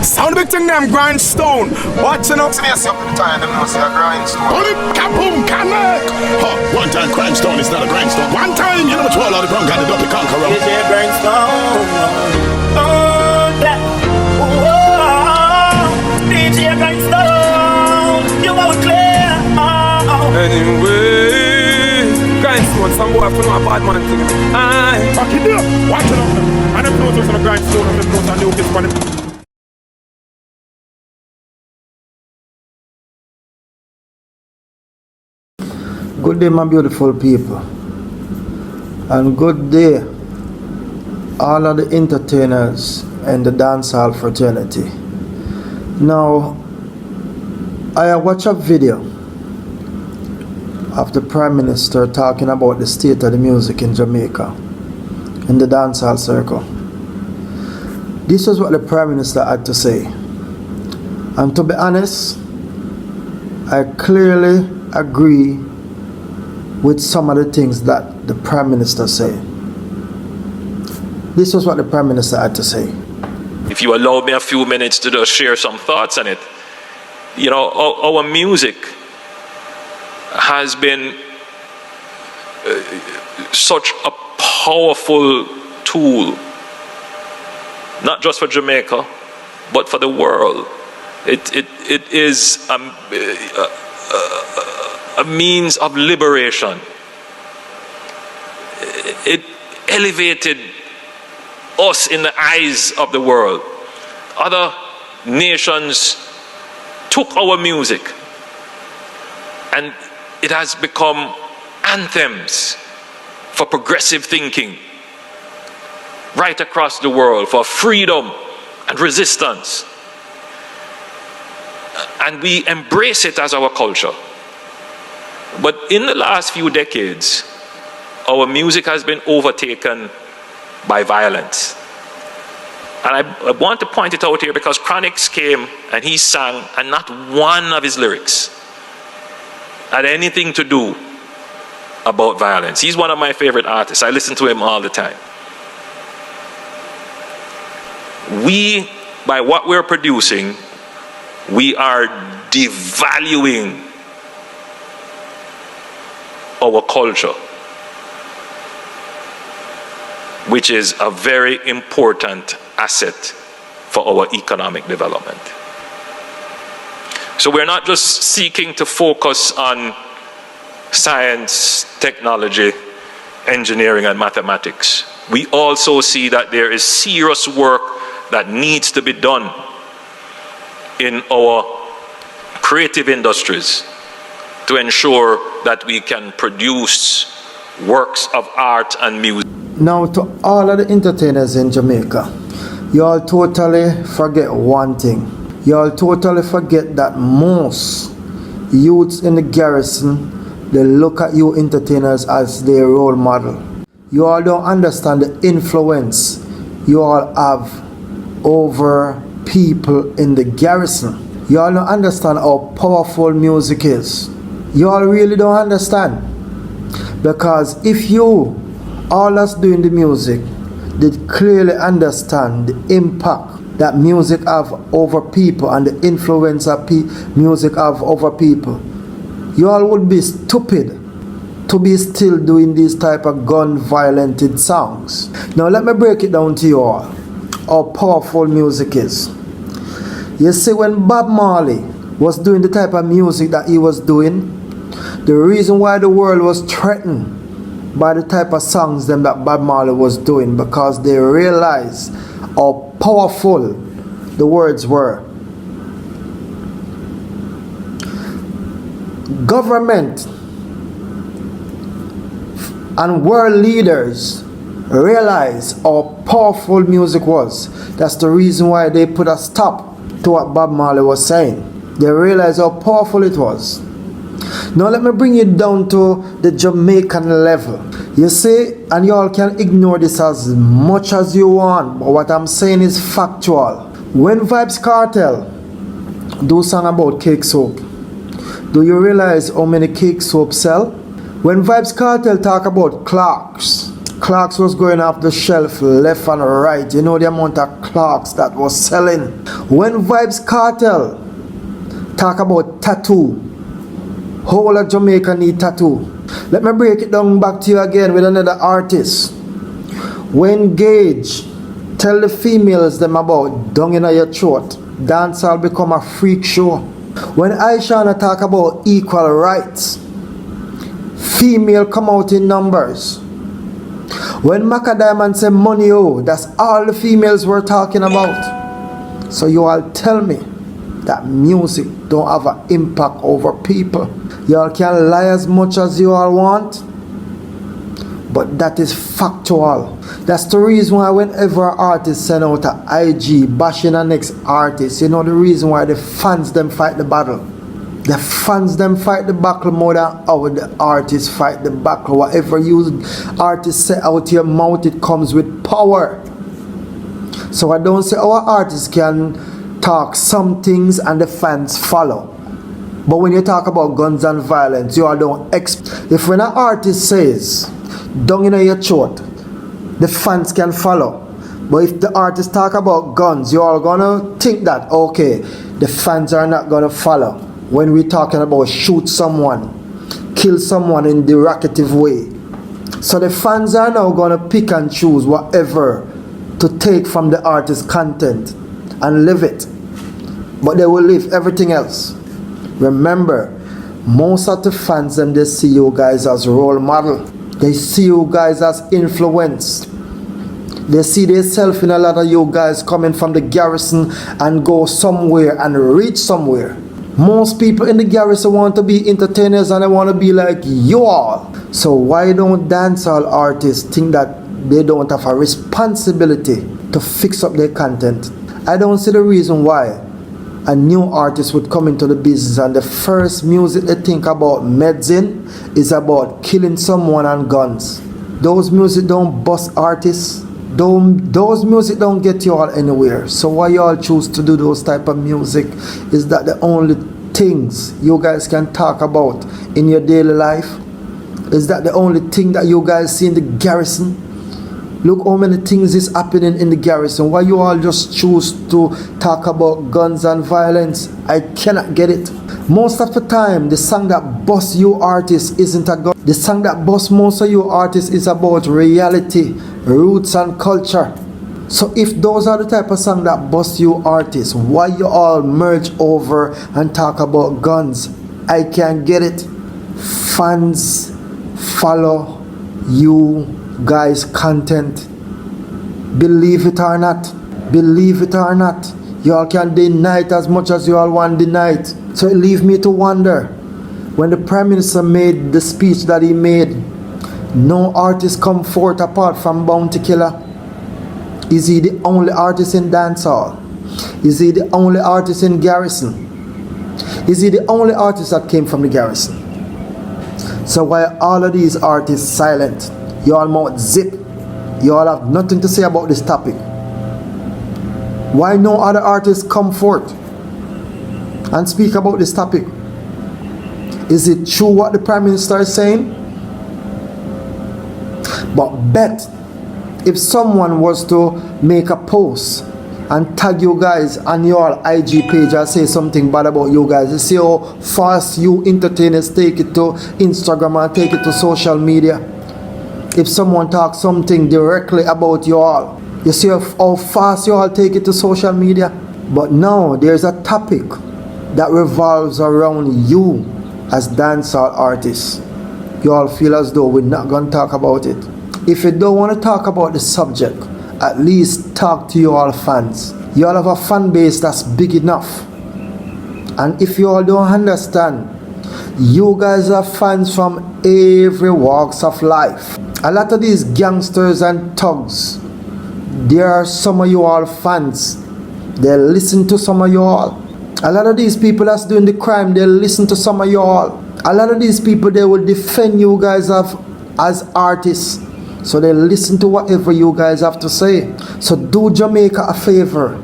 Sound big thing them grindstone. Watching up. See yourself in the time, them know say a grindstone. Only kaboom connect. One time grindstone is not a grindstone. One time, you know what all of the ground got the dirty conqueror. DJ grindstone. Oh, that. Oh, DJ grindstone. You are clear. Oh. Anyway, grindstone. Some boy for no bad man thing. Aye. Back it up. Watch it up. And the clothes on the grindstone and the clothes on the hook is funny. Good day, my beautiful people, and good day, all of the entertainers and the dancehall fraternity. Now, I watched a video of the Prime Minister talking about the state of the music in Jamaica, in the dancehall circle. This is what the Prime Minister had to say, and to be honest, I clearly agree with some of the things that the Prime Minister said. This was what the Prime Minister had to say. If you allow me a few minutes to just share some thoughts on it. You know, our music has been such a powerful tool, not just for Jamaica, but for the world. It is a means of liberation. It elevated us in the eyes of the world. Other nations took our music and it has become anthems for progressive thinking right across the world, for freedom and resistance. And we embrace it as our culture. But in the last few decades, our music has been overtaken by violence. And I want to point it out here because Chronix came and he sang, and not one of his lyrics had anything to do about violence. He's one of my favorite artists. I listen to him all the time. We, by what we're producing, we are devaluing our culture, which is a very important asset for our economic development. So we're not just seeking to focus on science, technology, engineering, and mathematics. We also see that there is serious work that needs to be done in our creative industries to ensure that we can produce works of art and music. Now, to all of the entertainers in Jamaica, you all totally forget one thing. You all totally forget that most youths in the garrison, they look at you entertainers as their role model. You all don't understand the influence you all have over people in the garrison. You all don't understand how powerful music is. You all really don't understand. Because if you, all us doing the music, did clearly understand the impact that music have over people and the influence that music have over people, you all would be stupid to be still doing these type of gun-violented songs. Now let me break it down to you all, how powerful music is. You see, when Bob Marley was doing the type of music that he was doing, the reason why the world was threatened by the type of songs them that Bob Marley was doing, because they realized how powerful the words were. Government and world leaders realized how powerful music was. That's the reason why they put a stop to what Bob Marley was saying. They realized how powerful it was. Now let me bring you down to the Jamaican level. You see, and you all can ignore this as much as you want, but what I'm saying is factual. When Vybz Kartel do song about cake soap, do you realize how many cake soap sell? When Vybz Kartel talk about Clarks, Clocks was going off the shelf left and right. You know the amount of clocks that was selling. When Vybz Kartel talk about tattoo, whole of Jamaica need tattoo. Let me break it down back to you again with another artist. When Gage tell the females them about dung in your throat, dancehall become a freak show. When Aishana talk about equal rights, female come out in numbers. When Macadam say money, oh, that's all the females were talking about. So you all tell me that music don't have an impact over people. Y'all can lie as much as you all want, but that is factual. That's the reason why whenever an artist send out an IG bashing a next artist, you know the reason why the fans them fight the battle. The fans them fight the battle more than how the artists fight the battle. Whatever you artists say out your mouth, it comes with power. So I don't say our artists can talk some things and the fans follow. But when you talk about guns and violence, you all don't if when an artist says dung in your throat, the fans can follow. But if the artist talk about guns, you all gonna think that okay, the fans are not gonna follow. When we're talking about shoot someone, kill someone in the racketive way. So the fans are now gonna pick and choose whatever to take from the artist's content and live it. But they will leave everything else. Remember, most of the fans them they see you guys as role model. They see you guys as influence. They see themselves in a lot of you guys coming from the garrison and go somewhere and reach somewhere. Most people in the garrison want to be entertainers and they want to be like you all. So why don't dancehall artists think that they don't have a responsibility to fix up their content? I don't see the reason why a new artist would come into the business and the first music they think about medicine is about killing someone and guns. Those music don't bust artists. Those music don't get you all anywhere. So why you all choose to do those type of music? Is that the only things you guys can talk about in your daily life? Is that the only thing that you guys see in the garrison? Look how many things is happening in the garrison. Why you all just choose to talk about guns and violence? I cannot get it. Most of the time, the song that busts you artists isn't a gun. The song that busts most of you artists is about reality, roots and culture. So if those are the type of song that bust you artists, why you all merge over and talk about guns? I can't get it. Fans follow you guys content. Believe it or not. Believe it or not. You all can deny it as much as you all want deny it. So it leaves me to wonder. When the Prime Minister made the speech that he made, no artist come forth apart from Bounty Killer. Is he the only artist in dancehall? Is he the only artist in garrison? Is he the only artist that came from the garrison? So why all of these artists silent? You all mouth zip. You all have nothing to say about this topic. Why no other artists come forth and speak about this topic? Is it true what the Prime Minister is saying? But bet if someone was to make a post and tag you guys on your IG page and say something bad about you guys, you see how fast you entertainers take it to Instagram and take it to social media. If someone talks something directly about you all, you see how fast you all take it to social media. But now there's a topic that revolves around you as dancehall artists. You all feel as though we're not going to talk about it. If you don't want to talk about the subject, at least talk to your all fans. You all have a fan base that's big enough. And if you all don't understand, you guys are fans from every walks of life. A lot of these gangsters and thugs, there are some of you all fans. They listen to some of you all. A lot of these people that's doing the crime, they listen to some of you all. A lot of these people, they will defend you guys as artists. So they listen to whatever you guys have to say. So do Jamaica a favor.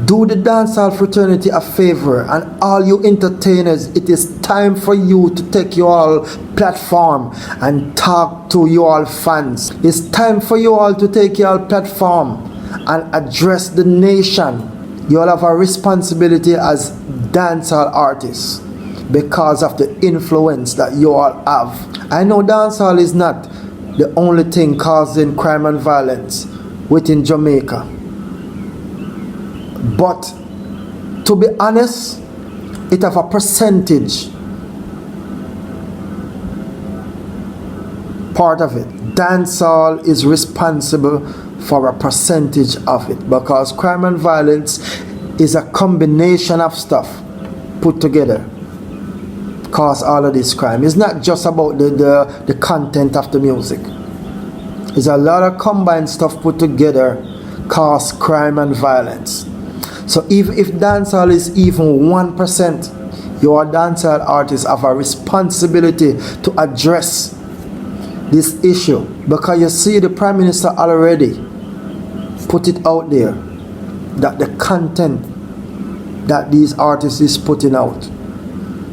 Do the dancehall fraternity a favor, and all you entertainers, it is time for you to take your platform and talk to your fans. It's time for you all to take your platform and address the nation. You all have a responsibility as dancehall artists because of the influence that you all have. I know dancehall is not the only thing causing crime and violence within Jamaica. But to be honest, it have a percentage part of it. Dancehall is responsible for a percentage of it because crime and violence is a combination of stuff put together cause all of this crime. It's not just about the content of the music. It's a lot of combined stuff put together cause crime and violence. So even if dancehall is even 1%, your dancehall artists have a responsibility to address this issue, because you see the Prime Minister already put it out there that the content that these artists is putting out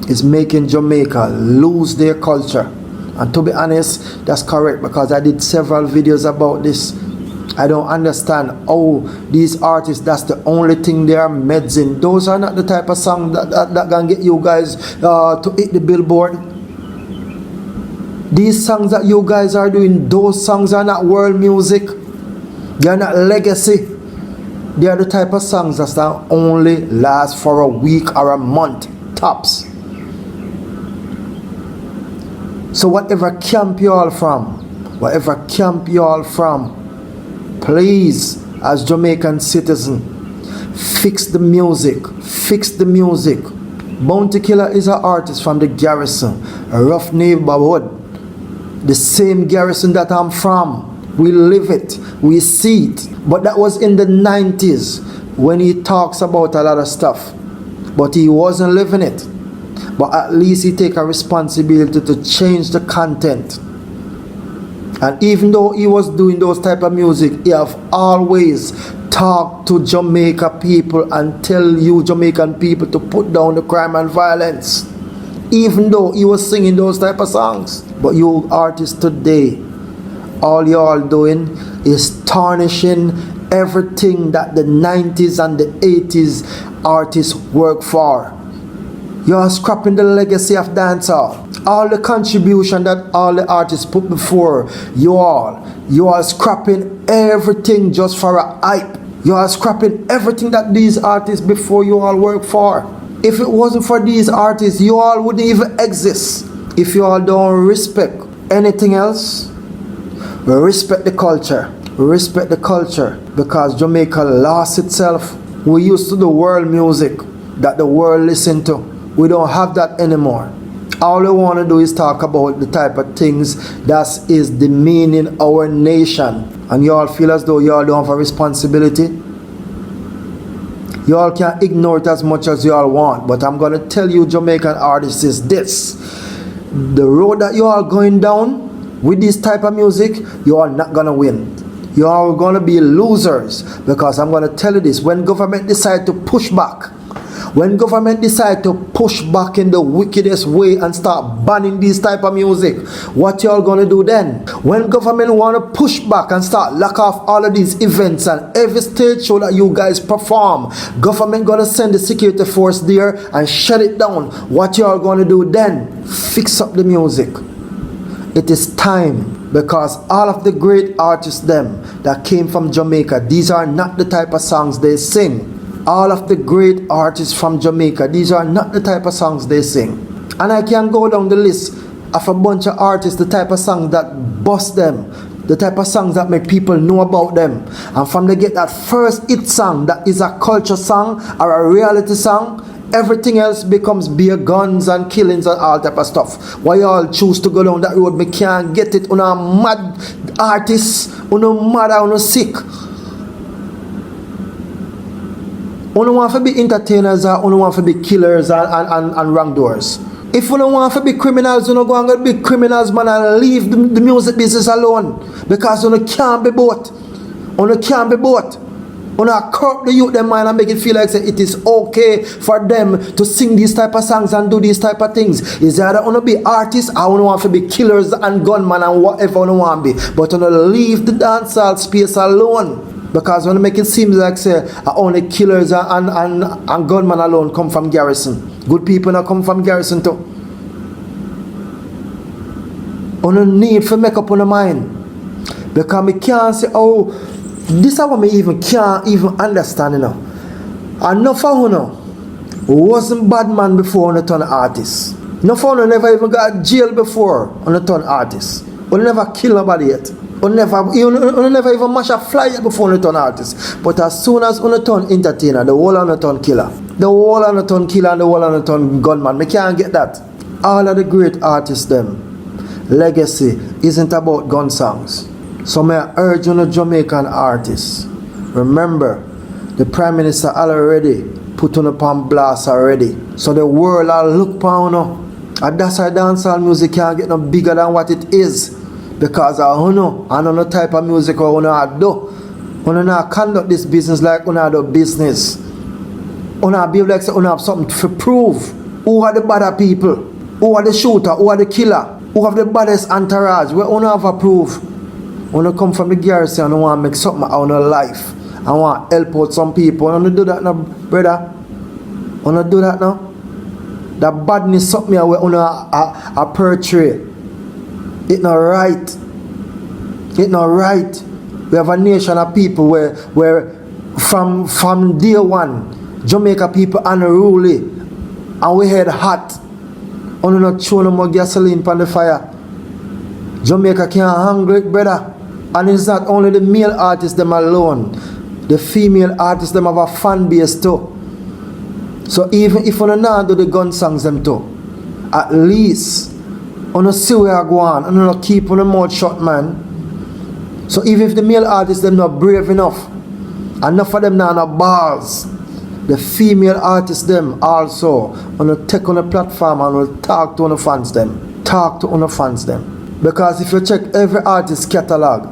is making Jamaica lose their culture. And to be honest, that's correct, because I did several videos about this. I don't understand how these artists, that's the only thing they are meds in. Those are not the type of song that can get you guys to hit the billboard. These songs that you guys are doing, those songs are not world music. They are not legacy. They are the type of songs that only last for a week or a month, tops. So whatever camp you all from, please, as Jamaican citizen, fix the music. Bounty Killer is an artist from the Garrison, a rough neighborhood, the same Garrison that I'm from. We live it, we see it. But that was in the 90s when he talks about a lot of stuff, but he wasn't living it. But at least he take a responsibility to change the content. And even though he was doing those type of music, he have always talked to Jamaica people and tell you Jamaican people to put down the crime and violence. Even though he was singing those type of songs. But you artists today, all you all doing is tarnishing everything that the 90s and the 80s artists work for. You are scrapping the legacy of dancehall. All the contribution that all the artists put before you are scrapping everything just for a hype. You are scrapping everything that these artists before you all work for. If it wasn't for these artists, you all wouldn't even exist. If you all don't respect anything else, respect the culture. Respect the culture, because Jamaica lost itself. We used to do world music that the world listened to. We don't have that anymore. All we want to do is talk about the type of things that is demeaning our nation. And you all feel as though you all don't have a responsibility. You all can ignore it as much as you all want. But I'm going to tell you, Jamaican artists, is this. The road that you are going down with this type of music, you are not going to win. You are going to be losers. Because I'm going to tell you this. When government decide to push back, when government decide to push back in the wickedest way and start banning this type of music, what y'all gonna do then? When government wanna push back and start lock off all of these events and every stage show that you guys perform, government gonna send the security force there and shut it down. What y'all gonna do then? Fix up the music. It is time, because all of the great artists them that came from Jamaica, these are not the type of songs they sing. All of the great artists from Jamaica, these are not the type of songs they sing. And I can go down the list of a bunch of artists, the type of songs that bust them, the type of songs that make people know about them. And from they get that first hit song that is a culture song or a reality song, everything else becomes beer guns and killings and all type of stuff. Why y'all choose to go down that road? Me can't get it. Una mad artists, una mad, una sick. You don't want to be entertainers, or you don't want to be killers and wrongdoers. If you don't want to be criminals, you don't go and be criminals, man, and leave the music business alone. Because you can't be both. You can't be both. Una corrupt the youth them mind and make it feel like say it is okay for them to sing these type of songs and do these type of things. Is either una be artists or una want to be killers and gunmen and whatever una want to be. But una leave the dancehall space alone. Because when make it seem like say only killers and gunmen alone come from Garrison. Good people not come from Garrison too. Una need to make up on the mind. Because me can't say, oh, this is what me even can't even understand, you know. And no for who know, wasn't bad man before on a turn artist. No for who never even got jail before on a turn artist. We never kill nobody yet. We never even mash a fly yet before on a turn artist. But as soon as on a turn entertainer, the whole on a turn killer. The whole on a turn killer and the whole on a turn gunman. Me can't get that. All of the great artists them, legacy isn't about gun songs. So may I urge on the Jamaican artists, remember, the Prime Minister already put on upon blast already. So the world will look upon you. And that's why dancehall music can't get no bigger than what it is. Because I don't know, I don't know type of music or I do. When I conduct this business like when I do business. When I behave like say when I have something to prove. Who are the bad people? Who are the shooter? Who are the killer? Who have the baddest entourage? We don't have a proof. When I come from the garrison, I want to make something out of life. I want to help out some people. I want to do that now, brother. I want to do that now. That badness something I want to portray. It's not right. It's not right. We have a nation of people where from day one, Jamaica people unruly. And we head hot. I'm not throwing no more gasoline on the fire. Jamaica can't hungry, brother. And it's not only the male artists them alone. The female artists them have a fan base too. So even if you not do the gun songs them too, at least you see where I go on and you keep on the mouth shut, man. So even if the male artists them not brave enough, enough of them now have balls, the female artists them also take on the platform and will talk to the fans them. Talk to the fans them. Because if you check every artist catalog,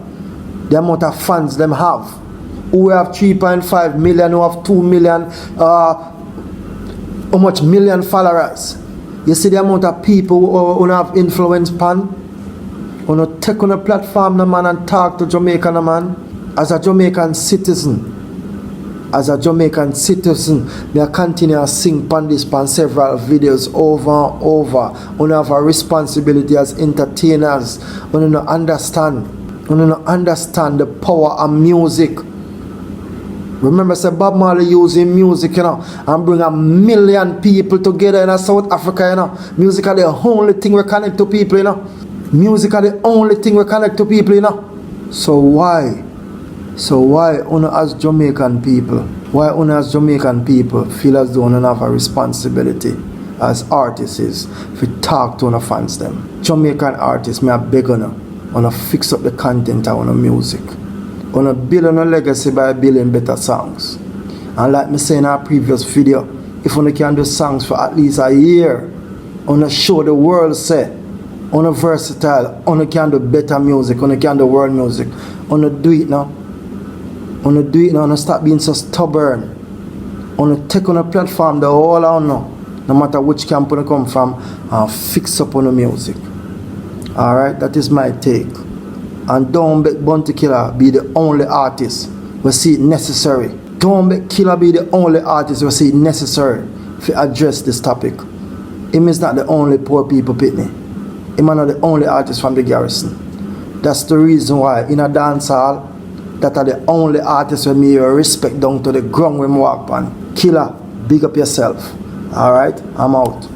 the amount of fans them have, who have 3.5 million, who have 2 million, how much million followers. You see the amount of people who have influence pan, who take on a platform the man and talk to Jamaican man. As a Jamaican citizen, me continue to sing pan this pan several videos over and over. We have a responsibility as entertainers. We understand the power of music. Remember, say Bob Marley using music, and bring 1 million people together in South Africa, Music are the only thing we connect to people, Music are the only thing we connect to people, So why as Jamaican people, feel as though we have a responsibility as artists to talk to our fans them? Jamaican artists, may I beg on fix up the content of our music. On build on a legacy by building better songs. And like me say in our previous video, if we can do songs for at least a year, on show the world say, on versatile, on can do better music, on can do world music, on do it now. On stop being so stubborn. On take on a platform the whole on no matter which camp you come from, and fix up on the music. Alright, that is my take. And don't make Bounty Killer be the only artist we see it necessary. Don't make Killer be the only artist we see it necessary to address this topic. Him is not the only poor people pitney. Him is not the only artist from the garrison. That's the reason why in a dancehall, that are the only artists with me respect down to the ground when we walk on. Killer, big up yourself. Alright, I'm out.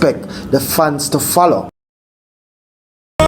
expect the fans to follow.